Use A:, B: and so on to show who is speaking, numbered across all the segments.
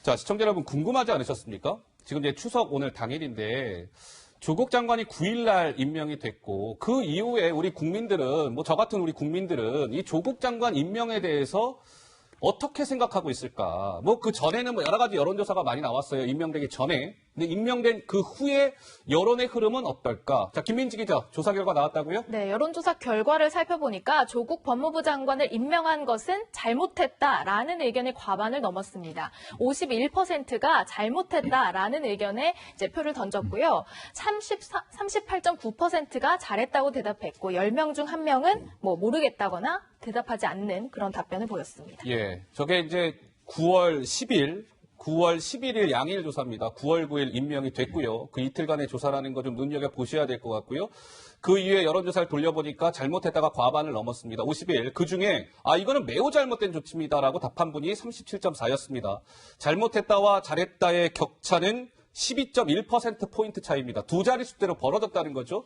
A: 자, 시청자 여러분 궁금하지 않으셨습니까? 지금 이제 추석 오늘 당일인데 조국 장관이 9일 날 임명이 됐고 그 이후에 우리 국민들은 뭐 저 같은 우리 국민들은 이 조국 장관 임명에 대해서 어떻게 생각하고 있을까? 뭐 그 전에는 뭐 여러 가지 여론조사가 많이 나왔어요. 임명되기 전에. 근데 임명된 그 후에 여론의 흐름은 어떨까? 자, 김민지 기자, 조사 결과 나왔다고요?
B: 네, 여론조사 결과를 살펴보니까 조국 법무부 장관을 임명한 것은 잘못했다라는 의견의 과반을 넘었습니다. 51%가 잘못했다라는 의견에 이제 표를 던졌고요. 38.9%가 잘했다고 대답했고 10명 중 1명은 뭐 모르겠다거나 대답하지 않는 그런 답변을 보였습니다.
A: 예, 저게 이제 9월 11일 양일 조사입니다. 9월 9일 임명이 됐고요. 그 이틀간의 조사라는 거 좀 눈여겨보셔야 될 것 같고요. 그 이후에 여론조사를 돌려보니까 잘못했다가 과반을 넘었습니다. 51. 그중에 이거는 매우 잘못된 조치입니다라고 답한 분이 37.4였습니다. 잘못했다와 잘했다의 격차는 12.1%포인트 차이입니다. 두 자릿수대로 벌어졌다는 거죠.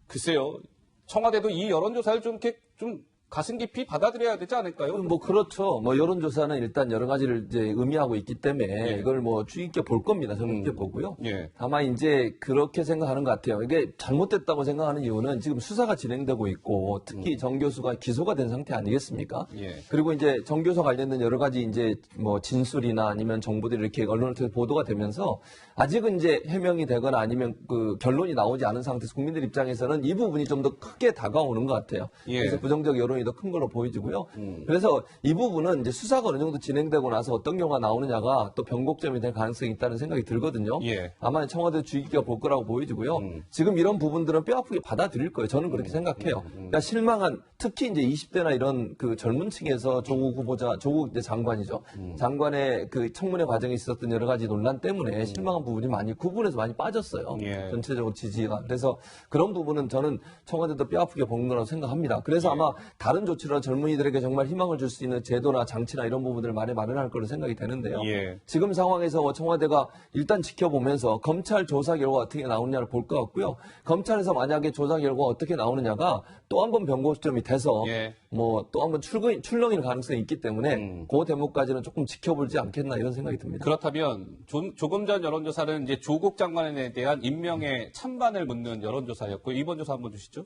A: 글쎄요. 청와대도 이 여론조사를 좀 이렇게 좀 가슴 깊이 받아들여야 되지 않을까요?
C: 뭐 그렇죠. 뭐 여론조사는 일단 여러 가지를 이제 의미하고 있기 때문에
A: 예.
C: 이걸 뭐 주의 깊게 볼 겁니다. 저는 깊게 보고요.
A: 예.
C: 다만 이제 그렇게 생각하는 것 같아요. 이게 잘못됐다고 생각하는 이유는 지금 수사가 진행되고 있고 특히 정 교수가 기소가 된 상태 아니겠습니까?
A: 예.
C: 그리고 이제 정 교수 관련된 여러 가지 이제 뭐 진술이나 아니면 정보들이 이렇게 언론을 통해서 보도가 되면서 아직은 이제 해명이 되거나 아니면 그 결론이 나오지 않은 상태에서 국민들 입장에서는 이 부분이 좀 더 크게 다가오는 것 같아요.
A: 예.
C: 그래서 부정적 여론이 더 큰 걸로 보여지고요. 그래서 이 부분은 이제 수사가 어느 정도 진행되고 나서 어떤 경우가 나오느냐가 또 변곡점이 될 가능성이 있다는 생각이 들거든요.
A: 예.
C: 아마 청와대 주의 깊게 볼 거라고 보여지고요. 지금 이런 부분들은 뼈아프게 받아들일 거예요. 저는 그렇게 생각해요. 그러니까 실망한 특히 이제 20대나 이런 그 젊은 층에서 조국 후보자, 조국 이제 장관이죠. 장관의 그 청문회 과정에 있었던 여러 가지 논란 때문에 실망한 부분이 많이 그 부분에서 많이 빠졌어요.
A: 예.
C: 전체적으로 지지가. 그래서 그런 부분은 저는 청와대도 뼈아프게 본 거라고 생각합니다. 그래서 아마 다른 조치로 젊은이들에게 정말 희망을 줄 수 있는 제도나 장치나 이런 부분들을 많이 마련할 거로 생각이 되는데요.
A: 예.
C: 지금 상황에서 청와대가 일단 지켜보면서 검찰 조사 결과 어떻게 나오느냐를 볼 것 같고요. 검찰에서 만약에 조사 결과 어떻게 나오느냐가 또 한 번 변곡점이 돼서
A: 예.
C: 뭐 또 한 번 출렁일 가능성이 있기 때문에 그 대목까지는 조금 지켜보지 않겠나 이런 생각이 듭니다.
A: 그렇다면 조금 전 여론조사는 이제 조국 장관에 대한 임명에 찬반을 묻는 여론조사였고 이번 조사 한번 주시죠.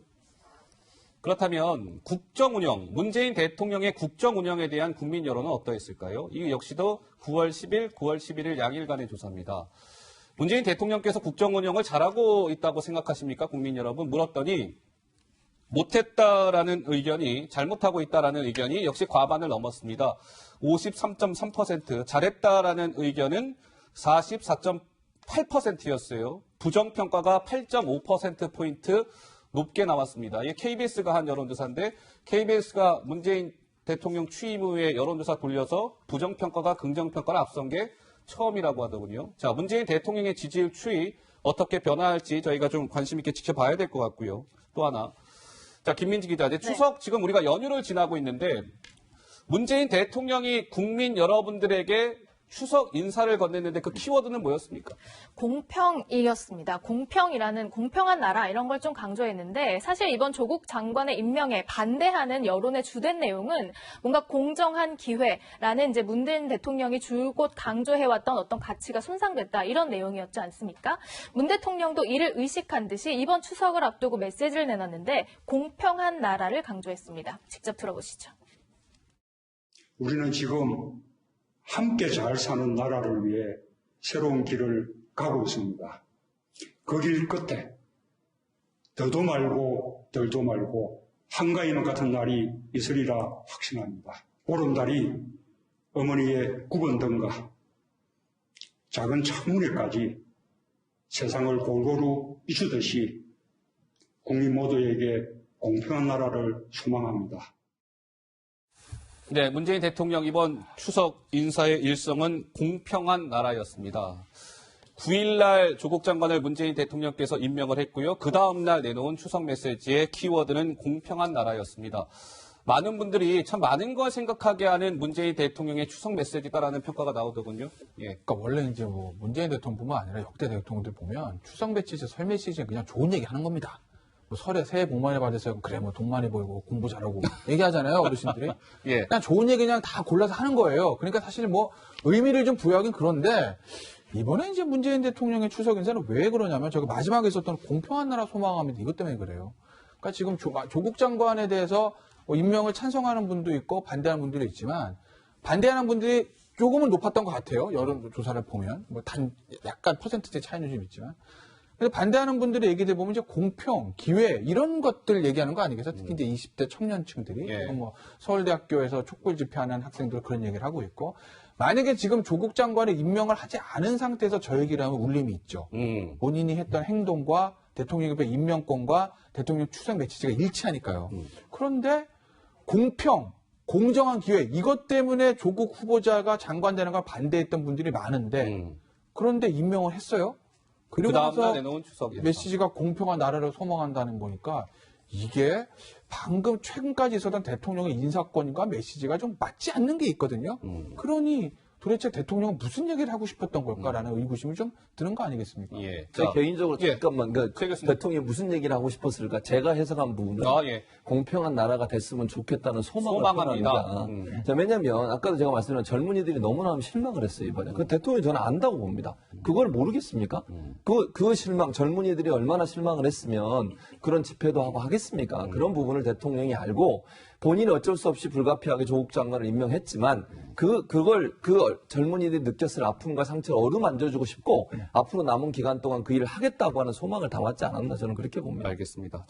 A: 그렇다면 국정운영, 문재인 대통령의 국정운영에 대한 국민 여론은 어떠했을까요? 이 역시도 9월 10일, 9월 11일 양일간의 조사입니다. 문재인 대통령께서 국정운영을 잘하고 있다고 생각하십니까? 국민 여러분 물었더니 못했다라는 의견이, 잘못하고 있다라는 의견이 역시 과반을 넘었습니다. 53.3%, 잘했다라는 의견은 44.8%였어요. 부정평가가 8.5%포인트 높게 나왔습니다. 이게 KBS가 한 여론조사인데 KBS가 문재인 대통령 취임 후에 여론조사 돌려서 부정평가가 긍정평가를 앞선 게 처음이라고 하더군요. 자, 문재인 대통령의 지지율 추이 어떻게 변화할지 저희가 좀 관심 있게 지켜봐야 될 것 같고요. 또 하나. 자, 김민지 기자. 이제 추석 지금 우리가 연휴를 지나고 있는데 문재인 대통령이 국민 여러분들에게 추석 인사를 건넸는데 그 키워드는 뭐였습니까?
B: 공평이었습니다. 공평이라는 공평한 나라 이런 걸 좀 강조했는데 사실 이번 조국 장관의 임명에 반대하는 여론의 주된 내용은 뭔가 공정한 기회라는 이제 문재인 대통령이 줄곧 강조해왔던 어떤 가치가 손상됐다 이런 내용이었지 않습니까? 문 대통령도 이를 의식한 듯이 이번 추석을 앞두고 메시지를 내놨는데 공평한 나라를 강조했습니다. 직접 들어보시죠.
D: 우리는 지금 함께 잘 사는 나라를 위해 새로운 길을 가고 있습니다. 그 길 끝에 더도 말고 덜도 말고 한가위는 같은 날이 있으리라 확신합니다. 보름달이 어머니의 구건등과 작은 창문에까지 세상을 골고루 비추듯이 국민 모두에게 공평한 나라를 소망합니다.
A: 네, 문재인 대통령 이번 추석 인사의 일성은 공평한 나라였습니다. 9일날 조국 장관을 문재인 대통령께서 임명을 했고요. 그 다음날 내놓은 추석 메시지의 키워드는 공평한 나라였습니다. 많은 분들이 참 많은 걸 생각하게 하는 문재인 대통령의 추석 메시지다라는 평가가 나오더군요. 예.
E: 그러니까 원래 이제 뭐 문재인 대통령뿐만 아니라 역대 대통령들 보면 추석 메시지, 설 메시지는 그냥 좋은 얘기 하는 겁니다. 뭐 설에 새해 복 많이 받으세요. 그래, 뭐 돈 많이 벌고 공부 잘하고 얘기하잖아요, 어르신들이.
A: 예.
E: 그냥 좋은 얘기 그냥 다 골라서 하는 거예요. 그러니까 사실 뭐 의미를 좀 부여하긴 그런데 이번에 이제 문재인 대통령의 추석 인사는 왜 그러냐면 저기 마지막에 있었던 공평한 나라 소망합니다. 이것 때문에 그래요. 그러니까 지금 조국 장관에 대해서 뭐 임명을 찬성하는 분도 있고 반대하는 분들도 있지만 반대하는 분들이 조금은 높았던 것 같아요. 여론조사를 보면. 뭐 약간 퍼센트대 차이는 좀 있지만. 근데 반대하는 분들의 얘기들 보면 이제 공평, 기회 이런 것들 얘기하는 거 아니겠어요? 특히 이제 20대 청년층들이
A: 예.
E: 뭐 서울대학교에서 촛불 집회하는 학생들 그런 얘기를 하고 있고 만약에 지금 조국 장관의 임명을 하지 않은 상태에서 저 얘기를 하면 울림이 있죠. 본인이 했던 행동과 대통령의 임명권과 대통령 추석 메시지가 일치하니까요. 그런데 공평, 공정한 기회 이것 때문에 조국 후보자가 장관 되는 걸 반대했던 분들이 많은데 그런데 임명을 했어요. 그리고
A: 그 다음날
E: 나서
A: 내놓은 추석 인사.
E: 메시지가 공평한 나라를 소망한다는 거니까 이게 방금 최근까지 있었던 대통령의 인사권과 메시지가 좀 맞지 않는 게 있거든요. 그러니 도대체 대통령은 무슨 얘기를 하고 싶었던 걸까라는 의구심이 좀 드는 거 아니겠습니까?
A: 예.
C: 제가
A: 자,
C: 개인적으로
A: 예.
C: 잠깐만 그
A: 최 교수님.
C: 대통령이 무슨 얘기를 하고 싶었을까 제가 해석한 부분은
A: 예.
C: 공평한 나라가 됐으면 좋겠다는 소망을
A: 소망합니다.
C: 표현합니다. 자, 왜냐하면 아까도 제가 말씀드린 젊은이들이 너무나 실망을 했어요 이번에. 그 대통령이 저는 안다고 봅니다. 그걸 모르겠습니까? 그 실망 젊은이들이 얼마나 실망을 했으면 그런 집회도 하고 하겠습니까? 그런 부분을 대통령이 알고 본인이 어쩔 수 없이 불가피하게 조국 장관을 임명했지만 그 젊은이들이 느꼈을 아픔과 상처를 어루만져주고 싶고 앞으로 남은 기간 동안 그 일을 하겠다고 하는 소망을 담았지 않았나 저는 그렇게 봅니다.
A: 알겠습니다.